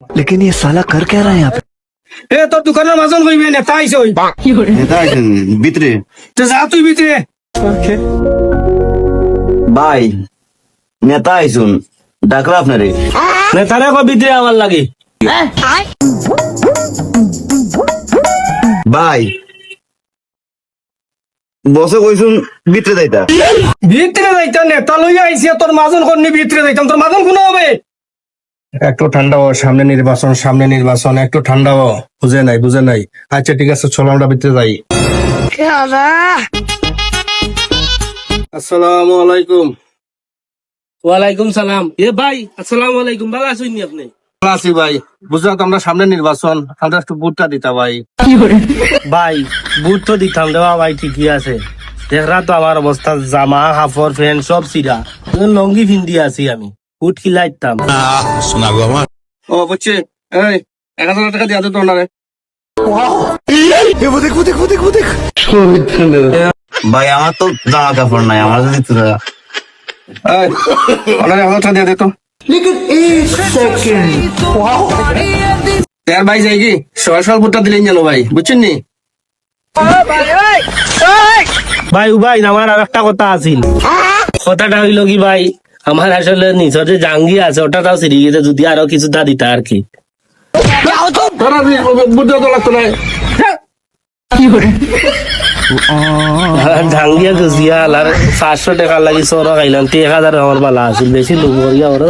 लेकिन ये साला कर क्या रहा है यहाँ पे? এ তোর দোকানের মাজন কইবে নেতা আইছই নেতা আইছেন ভিতরে। তো যা তুই ভিতরে ভাই নেতা আইছুন ডাকলা আপনারে। নেতারে কো ভিতরে আমার লাগে ভাই বসে কইছুন ভিতরে যাইতা। ভিতরে যাইতা নেতা লইয়া আইছি তোর মাজন করনি ভিতরে যাইতাম তোর মাজন কোন হবে একটু ঠান্ডা হও সামনে নির্বাচন একটু ঠান্ডা হও বুঝে নাই আচ্ছা ঠিক আছে চলো আমরা ভিতরে যাই আসসালামু আলাইকুম ওয়ালাইকুম সালাম। এ ভাই আসসালামু আলাইকুম, ভালো আছেন আপনি? ভালো আছি ভাই বুঝলা তো আমরা সামনে নির্বাচন আমরা একটু ভোটটা দিতা ভাই ভাই বুট তো দিতাম দেওয়া ভাই ঠিকই আছে, দেখরা তো আমার অবস্থা জামা হাফর প্যান্ট সব সিরা লঙ্গি ফিন্দি আছি আমি বুট খিলাইতাম। ও বুঝছি এই 1000 টাকা দিয়া দে তোর নারে ভাই আমার তো জামা কাপড় নাই, আমার যদি তোরা এই ওনারে 1000 টাকা দিয়া দে তো তের ভাই যাই কি সরাসরি ভোটটা দিলেন জানো ভাই বুঝছেন নি ভাই ভাই আমার আর একটা কথা আছিল, কথাটা হইলো কি ভাই আমার আসলে নিচে যে জাঙ্গি আছে ওটাও সিরি গেছে, যদি আরো কিছু দা দিতা আর কি। তোরা ভোট দেওয়া তো লাগতো না জাঙ্গিয়া গুজিয়া আর 500 টাকা লাগি সর খাইলাম 1000 আমার বালা আছিল, বেশি লোক ওরা